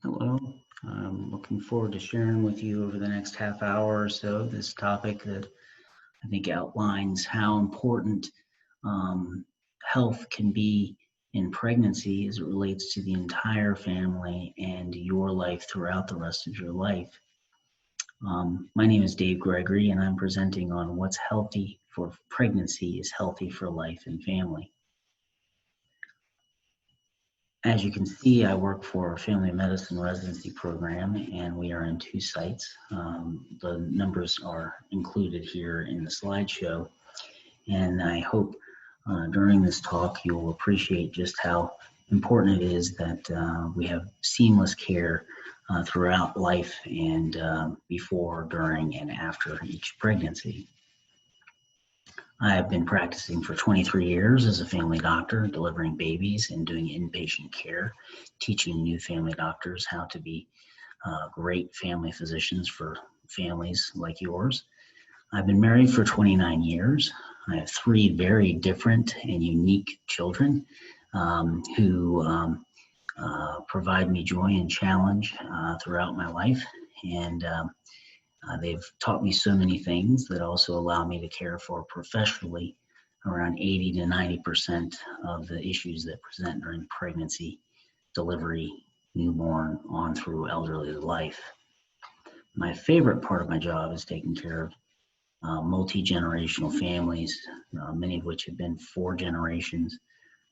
Hello. I'm looking forward to sharing with you over the next half hour or so this topic that I think outlines how important um, health can be in pregnancy as it relates to the entire family and your life throughout the rest of your life. My name is Dave Gregory, and I'm presenting on what's healthy for pregnancy is healthy for life and family. As you can see, I work for a family medicine residency program, and we are in two sites. The numbers are included here in the slideshow, and I hope during this talk you'll appreciate just how important it is that we have seamless care throughout life and before, during, and after each pregnancy. I have been practicing for 23 years as a family doctor, delivering babies and doing inpatient care, teaching new family doctors how to be great family physicians for families like yours. I've been married for 29 years. I have three very different and unique children who provide me joy and challenge throughout my life. And they've taught me so many things that also allow me to care for professionally around 80 to 90% of the issues that present during pregnancy, delivery, newborn, on through elderly life. My favorite part of my job is taking care of multi-generational families, many of which have been four generations.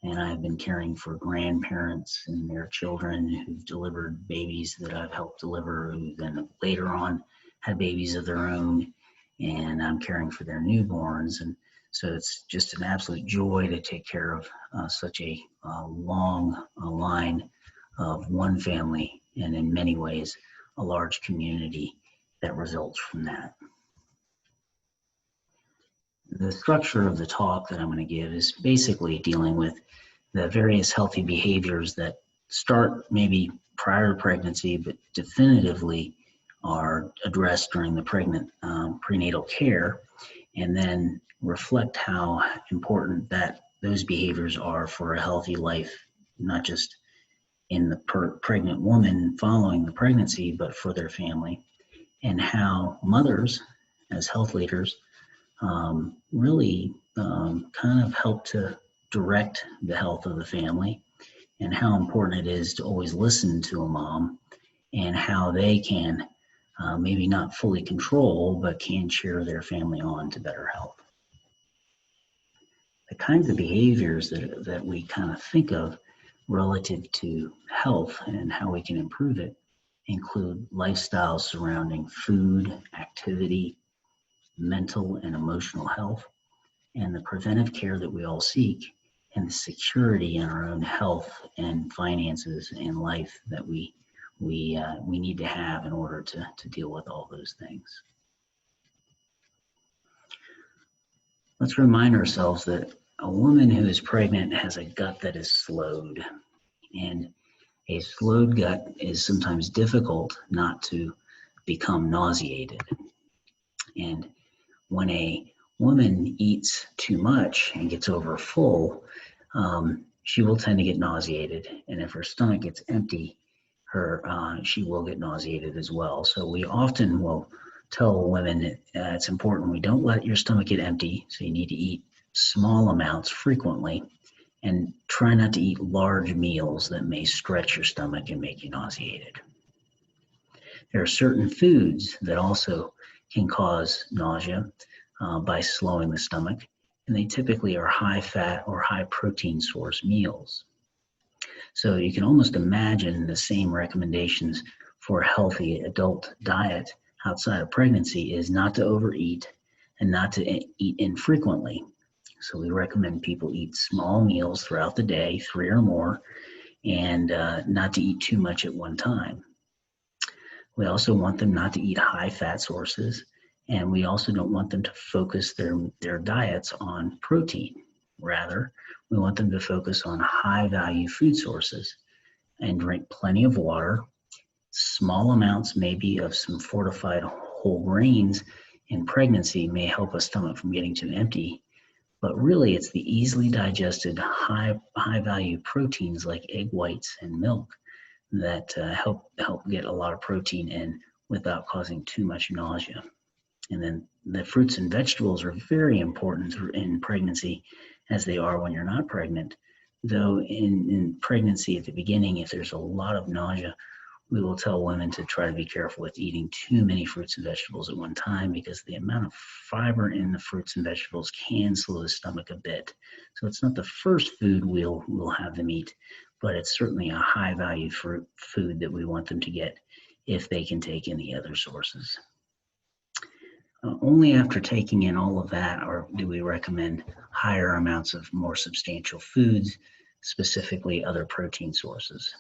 And I've been caring for grandparents and their children who've delivered babies that I've helped deliver, who then later on had babies of their own, and I'm caring for their newborns. And so it's just an absolute joy to take care of such a long line of one family, and in many ways, a large community that results from that. The structure of the talk that I'm going to give is basically dealing with the various healthy behaviors that start maybe prior to pregnancy, but definitively are addressed during the prenatal care, and then reflect how important that those behaviors are for a healthy life, not just in the pregnant woman following the pregnancy, but for their family, and how mothers, as health leaders, really kind of help to direct the health of the family, and how important it is to always listen to a mom, and how they can maybe not fully control, but can cheer their family on to better health. The kinds of behaviors that we kind of think of relative to health and how we can improve it include lifestyles surrounding food, activity, mental and emotional health, and the preventive care that we all seek, and the security in our own health and finances and life that we need to have in order to deal with all those things. Let's remind ourselves that a woman who is pregnant has a gut that is slowed, and a slowed gut is sometimes difficult not to become nauseated. And when a woman eats too much and gets over full, she will tend to get nauseated. And if her stomach gets empty, she will get nauseated as well. So we often will tell women that it's important we don't let your stomach get empty. So you need to eat small amounts frequently, and try not to eat large meals that may stretch your stomach and make you nauseated. There are certain foods that also can cause nausea by slowing the stomach, and they typically are high fat or high protein source meals. So you can almost imagine the same recommendations for a healthy adult diet outside of pregnancy is not to overeat and not to eat infrequently. So we recommend people eat small meals throughout the day, 3 or more, and not to eat too much at one time. We also want them not to eat high fat sources, and we also don't want them to focus their diets on protein. Rather, we want them to focus on high value food sources and drink plenty of water. Small amounts maybe of some fortified whole grains in pregnancy may help a stomach from getting too empty, but really it's the easily digested high value proteins like egg whites and milk that help get a lot of protein in without causing too much nausea. And then the fruits and vegetables are very important in pregnancy, as they are when you're not pregnant. Though in pregnancy at the beginning, if there's a lot of nausea, we will tell women to try to be careful with eating too many fruits and vegetables at one time, because the amount of fiber in the fruits and vegetables can slow the stomach a bit. So it's not the first food we'll have them eat, but it's certainly a high value food that we want them to get if they can take in the other sources. Only after taking in all of that do we recommend higher amounts of more substantial foods, specifically other protein sources.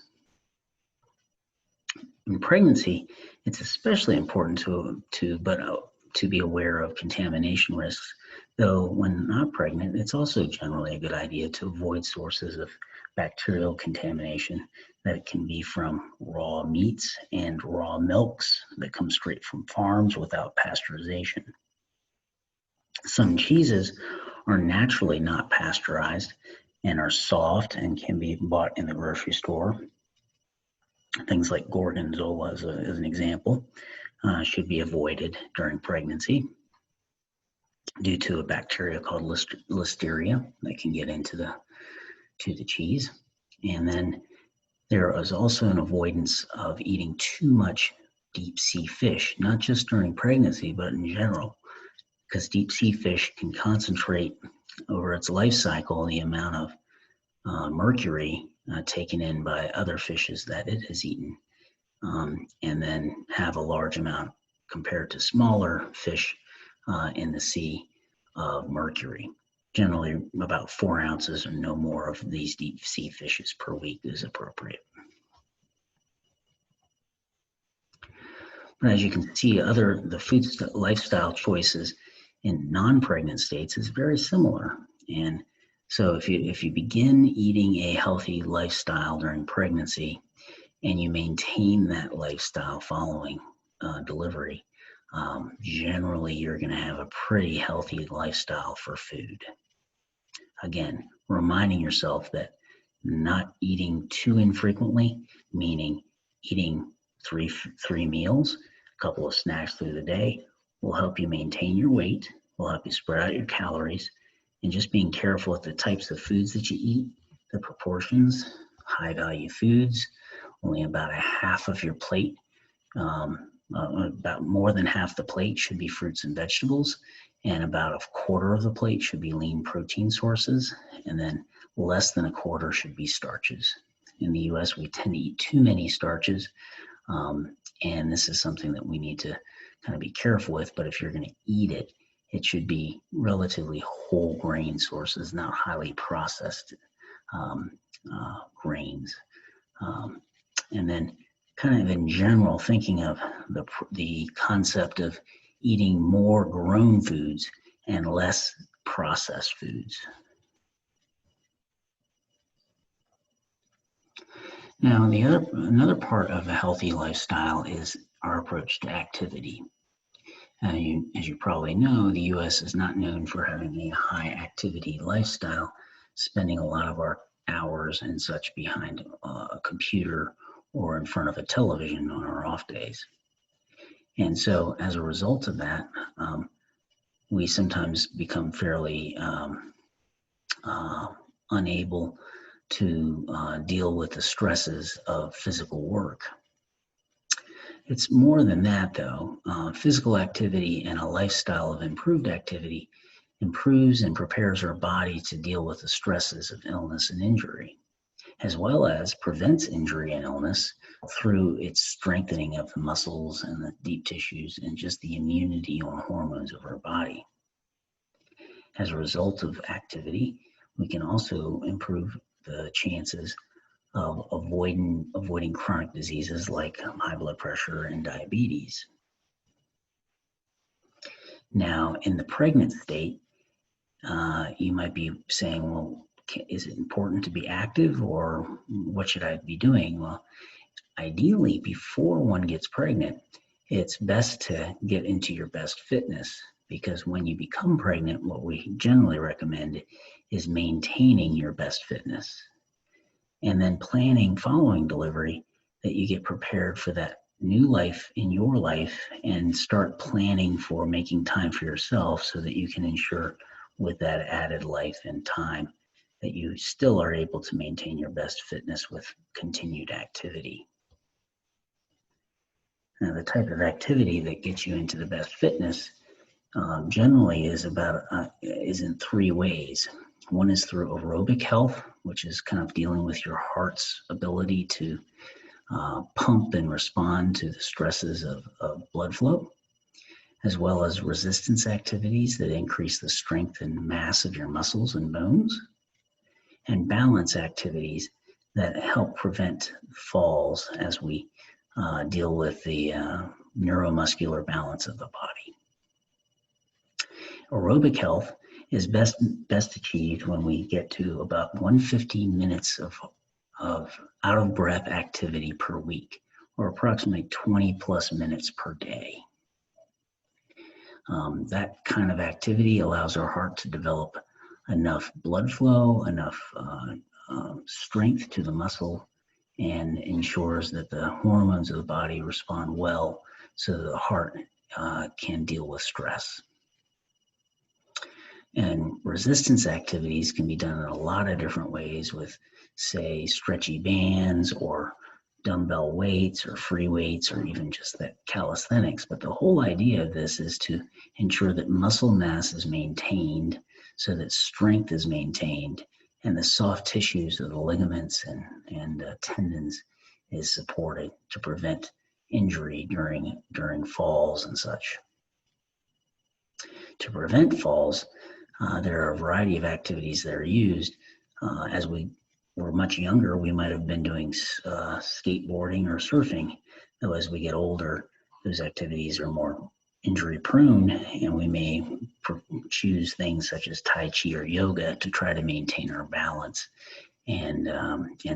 In pregnancy, it's especially important to be aware of contamination risks. Though when not pregnant, it's also generally a good idea to avoid sources of bacterial contamination that can be from raw meats and raw milks that come straight from farms without pasteurization. Some cheeses are naturally not pasteurized and are soft and can be bought in the grocery store. Things like Gorgonzola, as an example, should be avoided during pregnancy due to a bacteria called Listeria that can get into the cheese. And then there is also an avoidance of eating too much deep sea fish, not just during pregnancy, but in general, because deep sea fish can concentrate over its life cycle the amount of mercury taken in by other fishes that it has eaten, and then have a large amount compared to smaller fish in the sea of mercury. Generally, about 4 ounces or no more of these deep sea fishes per week is appropriate. But as you can see, the food lifestyle choices in non-pregnant states is very similar. And so if you begin eating a healthy lifestyle during pregnancy and you maintain that lifestyle following delivery, generally you're going to have a pretty healthy lifestyle for food. Again, reminding yourself that not eating too infrequently, meaning eating three meals, a couple of snacks through the day, will help you maintain your weight, will help you spread out your calories, and just being careful with the types of foods that you eat, the proportions. High value foods, only about a half of your plate, about more than half the plate should be fruits and vegetables, and about a quarter of the plate should be lean protein sources, and then less than a quarter should be starches. In the US, we tend to eat too many starches, and this is something that we need to kind of be careful with. But if you're going to eat it, it should be relatively whole grain sources, not highly processed grains. And then kind of in general, thinking of the concept of eating more grown foods and less processed foods. Now, another part of a healthy lifestyle is our approach to activity. As you probably know, the U.S. is not known for having a high activity lifestyle, spending a lot of our hours and such behind a computer or in front of a television on our off days. And so as a result of that, we sometimes become fairly unable to deal with the stresses of physical work. It's more than that, though. Physical activity and a lifestyle of improved activity improves and prepares our body to deal with the stresses of illness and injury, as well as prevents injury and illness through its strengthening of the muscles and the deep tissues and just the immunity on hormones of our body. As a result of activity, we can also improve the chances of avoiding chronic diseases like high blood pressure and diabetes. Now, in the pregnant state, you might be saying, well, is it important to be active, or what should I be doing? Well, ideally, before one gets pregnant, it's best to get into your best fitness, because when you become pregnant, what we generally recommend is maintaining your best fitness. And then planning following delivery that you get prepared for that new life in your life and start planning for making time for yourself so that you can ensure with that added life and time that you still are able to maintain your best fitness with continued activity. Now, the type of activity that gets you into the best fitness generally is in three ways. One is through aerobic health, which is kind of dealing with your heart's ability to pump and respond to the stresses of blood flow, as well as resistance activities that increase the strength and mass of your muscles and bones, and balance activities that help prevent falls as we deal with the neuromuscular balance of the body. Aerobic health is best achieved when we get to about 150 minutes of out of breath activity per week, or approximately 20 plus minutes per day. That kind of activity allows our heart to develop enough blood flow, enough strength to the muscle, and ensures that the hormones of the body respond well so that the heart can deal with stress. And resistance activities can be done in a lot of different ways with, say, stretchy bands or dumbbell weights or free weights or even just that calisthenics. But the whole idea of this is to ensure that muscle mass is maintained so that strength is maintained and the soft tissues of the ligaments and tendons is supported to prevent injury during falls and such. To prevent falls, there are a variety of activities that are used. As we were much younger, we might have been doing skateboarding or surfing. Though as we get older, those activities are more injury prone, and we may choose things such as Tai Chi or yoga to try to maintain our balance and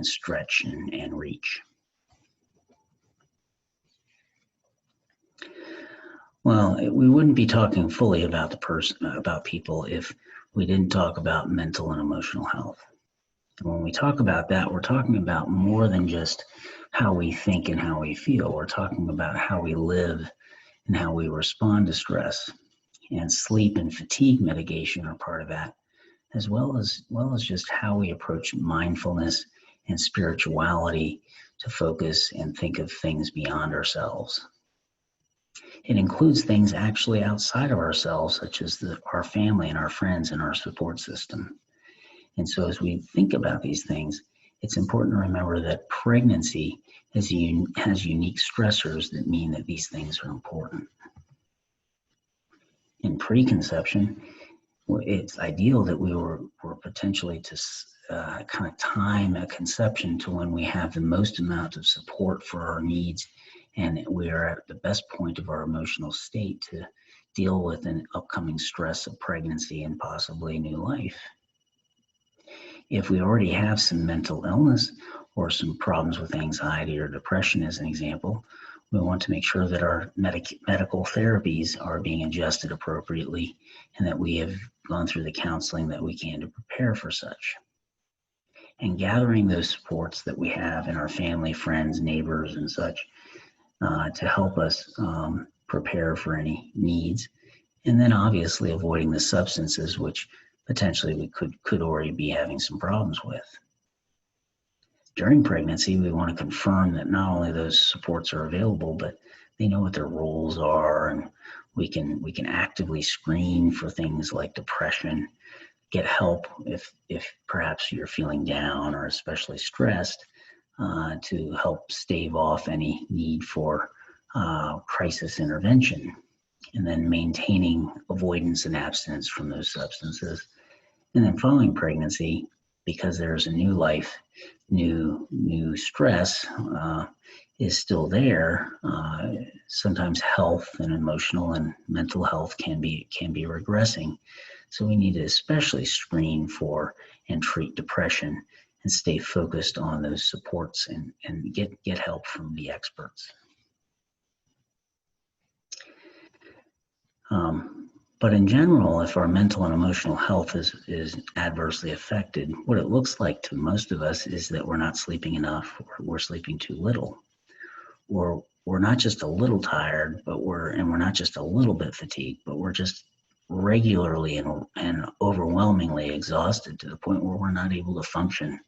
stretch and reach. Well, we wouldn't be talking fully about about people if we didn't talk about mental and emotional health. And when we talk about that, we're talking about more than just how we think and how we feel. We're talking about how we live and how we respond to stress. And sleep and fatigue mitigation are part of that, as well as just how we approach mindfulness and spirituality to focus and think of things beyond ourselves. It includes things actually outside of ourselves, such as our family and our friends and our support system. And so as we think about these things, it's important to remember that pregnancy has unique stressors that mean that these things are important. In preconception, it's ideal that we were potentially to kind of time a conception to when we have the most amount of support for our needs and we are at the best point of our emotional state to deal with an upcoming stress of pregnancy and possibly new life. If we already have some mental illness or some problems with anxiety or depression, as an example, we want to make sure that our medical therapies are being adjusted appropriately and that we have gone through the counseling that we can to prepare for such. And gathering those supports that we have in our family, friends, neighbors, and such to help us prepare for any needs. And then obviously avoiding the substances which potentially we could already be having some problems with. During pregnancy, we want to confirm that not only those supports are available, but they know what their roles are, and we can actively screen for things like depression, get help if perhaps you're feeling down or especially stressed, to help stave off any need for crisis intervention, and then maintaining avoidance and abstinence from those substances. And then following pregnancy, because there's a new life, new stress is still there. Sometimes health and emotional and mental health can be regressing. So we need to especially screen for and treat depression and stay focused on those supports and get help from the experts. But in general, if our mental and emotional health is adversely affected, what it looks like to most of us is that we're not sleeping enough, or we're sleeping too little. we're not just a little tired, but we're not just a little bit fatigued, but we're just regularly and overwhelmingly exhausted to the point where we're not able to function.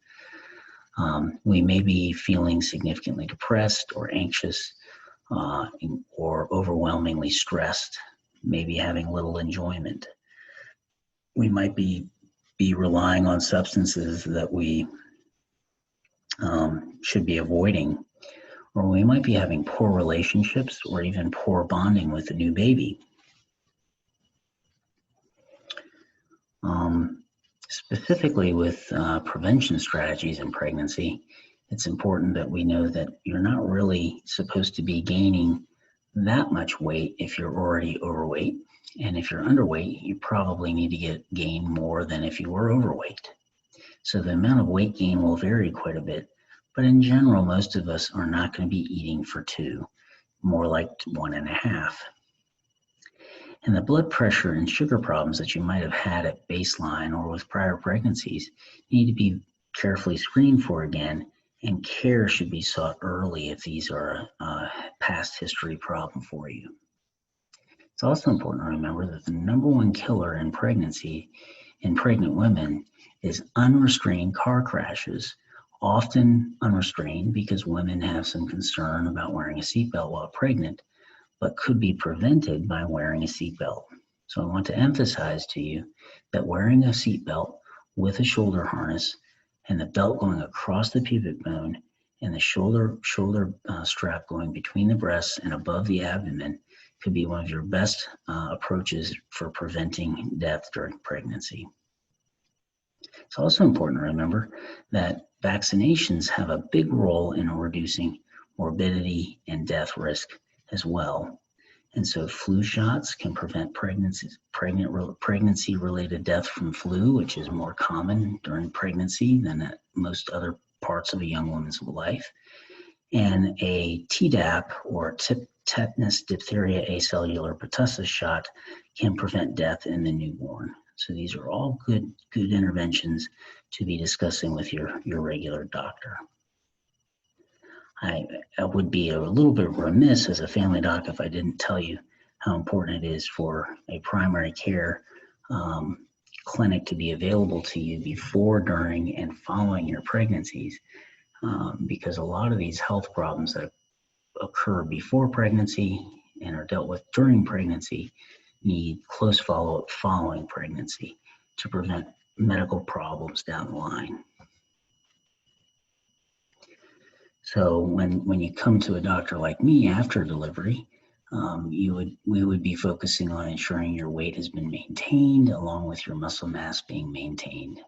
We may be feeling significantly depressed or anxious, or overwhelmingly stressed, maybe having little enjoyment. We might be relying on substances that we should be avoiding, or we might be having poor relationships or even poor bonding with a new baby. Specifically with prevention strategies in pregnancy, it's important that we know that you're not really supposed to be gaining that much weight if you're already overweight. And if you're underweight, you probably need to gain more than if you were overweight. So the amount of weight gain will vary quite a bit. But in general, most of us are not going to be eating for 2, more like 1.5. And the blood pressure and sugar problems that you might have had at baseline or with prior pregnancies need to be carefully screened for again, and care should be sought early if these are a past history problem for you. It's also important to remember that the number one killer in pregnancy in pregnant women is unrestrained car crashes, often unrestrained because women have some concern about wearing a seatbelt while pregnant, but could be prevented by wearing a seatbelt. So I want to emphasize to you that wearing a seatbelt with a shoulder harness and the belt going across the pubic bone and the shoulder strap going between the breasts and above the abdomen could be one of your best approaches for preventing death during pregnancy. It's also important to remember that vaccinations have a big role in reducing morbidity and death risk as well. And so flu shots can prevent pregnancy-related death from flu, which is more common during pregnancy than at most other parts of a young woman's life. And a Tdap, or tetanus, diphtheria, acellular pertussis shot, can prevent death in the newborn. So these are all good interventions to be discussing with your regular doctor. I would be a little bit remiss as a family doc if I didn't tell you how important it is for a primary care clinic to be available to you before, during, and following your pregnancies, because a lot of these health problems that occur before pregnancy and are dealt with during pregnancy need close follow-up following pregnancy to prevent medical problems down the line. So when you come to a doctor like me after delivery, we would be focusing on ensuring your weight has been maintained along with your muscle mass being maintained.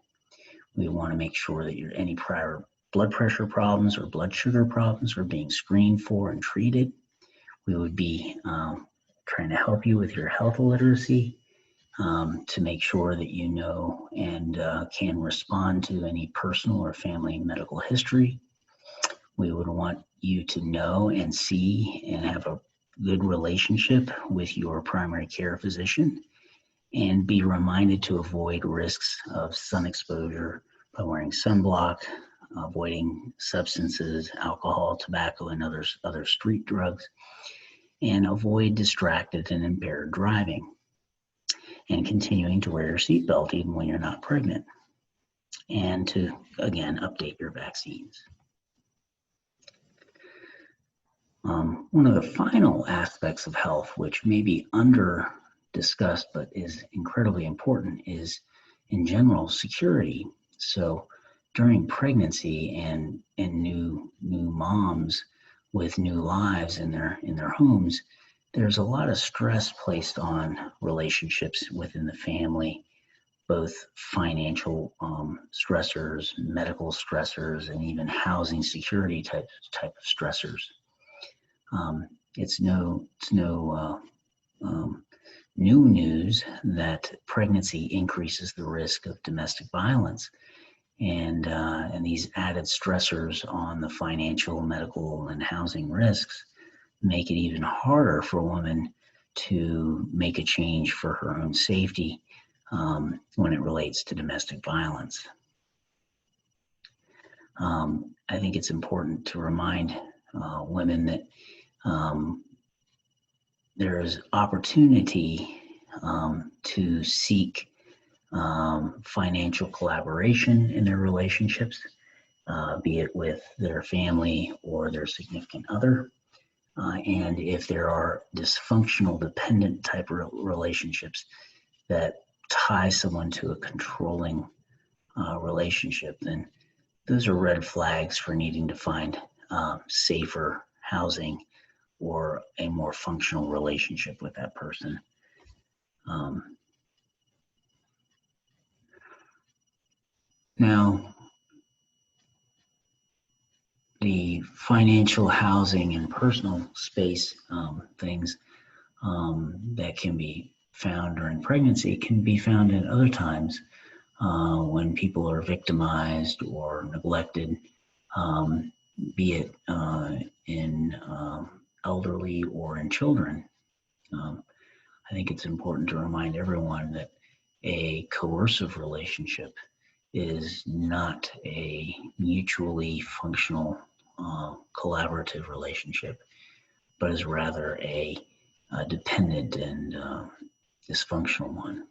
We want to make sure that any prior blood pressure problems or blood sugar problems are being screened for and treated. We would be trying to help you with your health literacy to make sure that you know and can respond to any personal or family medical history. We would want you to know and see and have a good relationship with your primary care physician, and be reminded to avoid risks of sun exposure by wearing sunblock, avoiding substances, alcohol, tobacco, and other street drugs, and avoid distracted and impaired driving, and continuing to wear your seatbelt even when you're not pregnant, and to, again, update your vaccines. One of the final aspects of health, which may be under discussed but is incredibly important, is in general security. So during pregnancy and new moms with new lives in their homes, there's a lot of stress placed on relationships within the family, both financial stressors, medical stressors, and even housing security type of stressors. It's no new news that pregnancy increases the risk of domestic violence, and these added stressors on the financial, medical, and housing risks make it even harder for a woman to make a change for her own safety when it relates to domestic violence. I think it's important to remind women that there's opportunity to seek financial collaboration in their relationships, be it with their family or their significant other. And if there are dysfunctional, dependent type of relationships that tie someone to a controlling relationship, then those are red flags for needing to find safer housing or a more functional relationship with that person. Now, the financial, housing, and personal space things that can be found during pregnancy can be found at other times when people are victimized or neglected, be it in elderly or in children. I think it's important to remind everyone that a coercive relationship is not a mutually functional collaborative relationship, but is rather a dependent and dysfunctional one.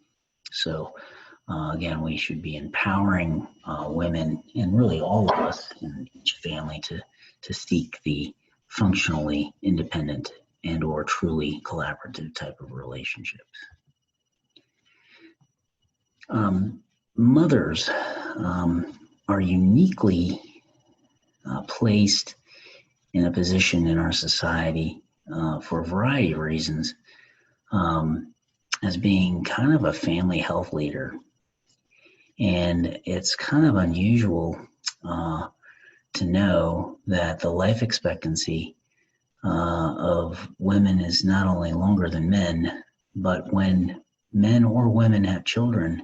So again, we should be empowering women and really all of us in each family to seek the functionally independent and or truly collaborative type of relationships. Mothers are uniquely placed in a position in our society for a variety of reasons as being kind of a family health leader. And it's kind of unusual to know that the life expectancy of women is not only longer than men, but when men or women have children,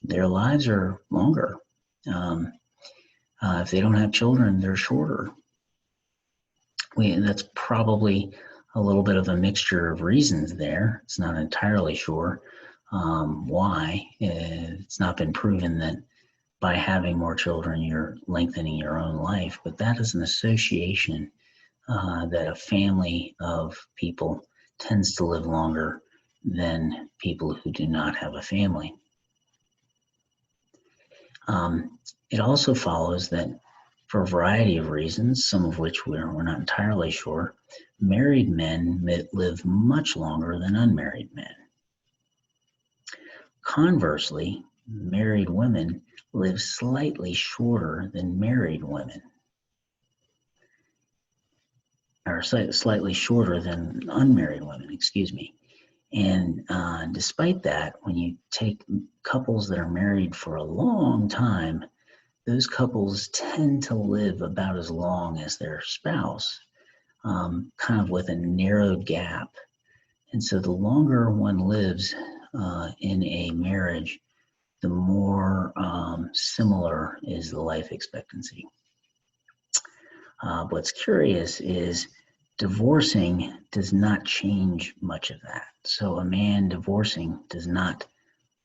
their lives are longer. If they don't have children, they're shorter. That's probably a little bit of a mixture of reasons there. It's not entirely sure why. It's not been proven that by having more children, you're lengthening your own life, but that is an association that a family of people tends to live longer than people who do not have a family. It also follows that for a variety of reasons, some of which we're not entirely sure, married men live much longer than unmarried men. Conversely, married women live slightly shorter than married women, or slightly shorter than unmarried women, excuse me. And despite that, when you take couples that are married for a long time, those couples tend to live about as long as their spouse, kind of with a narrowed gap. And so the longer one lives in a marriage, the more similar is the life expectancy. What's curious is divorcing does not change much of that. So a man divorcing does not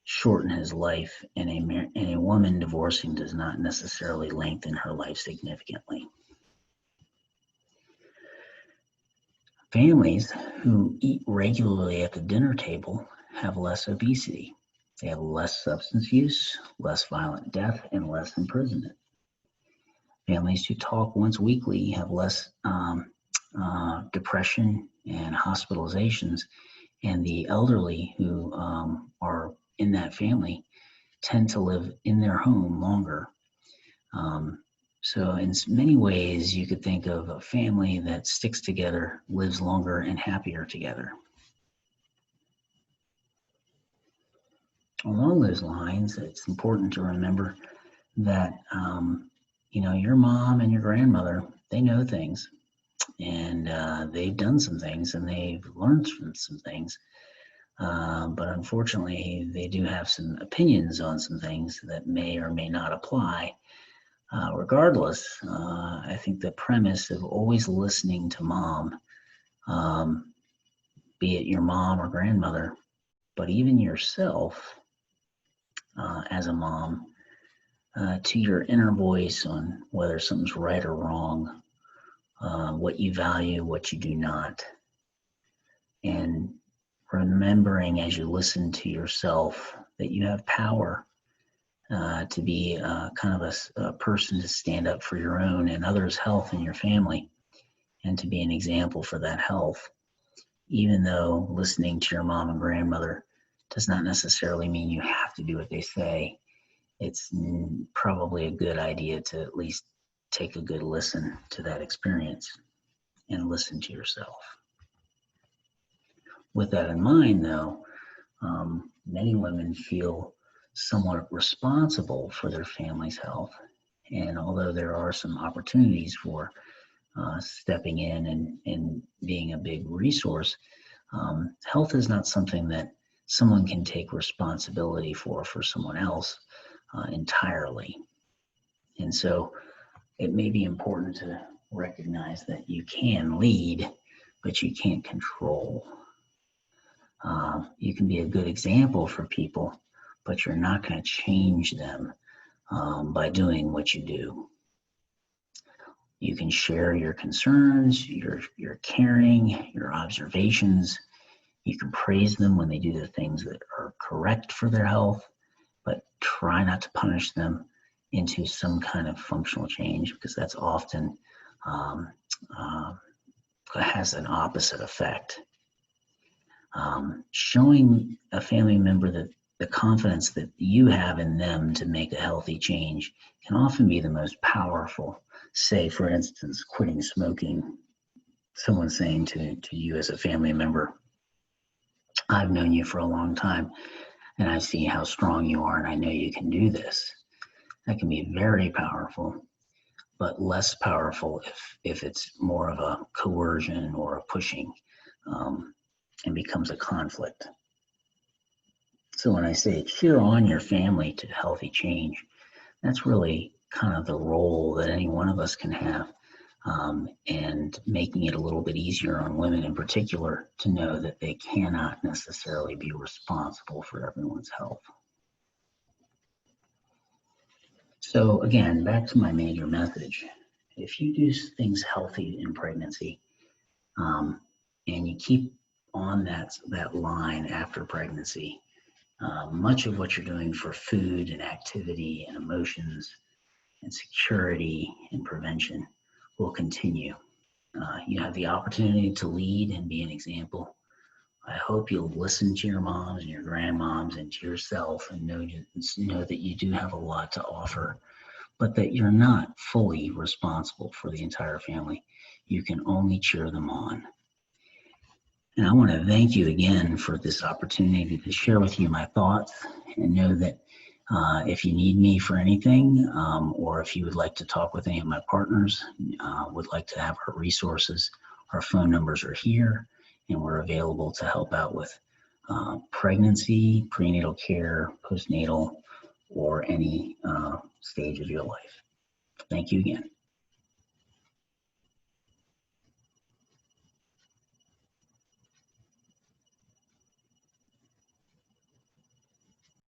shorten his life, and a woman divorcing does not necessarily lengthen her life significantly. Families who eat regularly at the dinner table have less obesity. They have less substance use, less violent death, and less imprisonment. Families who talk once weekly have less depression and hospitalizations, and the elderly who are in that family tend to live in their home longer. So in many ways, you could think of a family that sticks together, lives longer and happier together. Along those lines, it's important to remember that, your mom and your grandmother, they know things, and they've done some things, and they've learned from some things. But unfortunately, they do have some opinions on some things that may or may not apply. Regardless, I think the premise of always listening to mom, be it your mom or grandmother, but even yourself as a mom, to your inner voice on whether something's right or wrong, what you value, what you do not. And remembering as you listen to yourself that you have power to be kind of a person to stand up for your own and others' health in your family, and to be an example for that health. Even though listening to your mom and grandmother does not necessarily mean you have to do what they say, it's probably a good idea to at least take a good listen to that experience and listen to yourself. With that in mind, though, many women feel somewhat responsible for their family's health. And although there are some opportunities for stepping in and being a big resource, health is not something that someone can take responsibility for someone else entirely. And so it may be important to recognize that you can lead, but you can't control. You can be a good example for people, but you're not going to change them by doing what you do. You can share your concerns, your caring, your observations. You can praise them when they do the things that are correct for their health, but try not to punish them into some kind of functional change, because that's often has an opposite effect. Showing a family member that the confidence that you have in them to make a healthy change can often be the most powerful. Say, for instance, quitting smoking. Someone saying to you as a family member, I've known you for a long time, and I see how strong you are, and I know you can do this. That can be very powerful, but less powerful if it's more of a coercion or a pushing, and becomes a conflict. So when I say cheer on your family to healthy change, that's really kind of the role that any one of us can have, and making it a little bit easier on women in particular to know that they cannot necessarily be responsible for everyone's health. So again, back to my major message. If you do things healthy in pregnancy, and you keep on that line after pregnancy, much of what you're doing for food and activity and emotions and security and prevention will continue. You have the opportunity to lead and be an example. I hope you'll listen to your moms and your grandmoms and to yourself, and know that you do have a lot to offer, but that you're not fully responsible for the entire family. You can only cheer them on. And I want to thank you again for this opportunity to share with you my thoughts, and know that if you need me for anything, or if you would like to talk with any of my partners, would like to have our resources, our phone numbers are here, and we're available to help out with pregnancy, prenatal care, postnatal, or any stage of your life. Thank you again.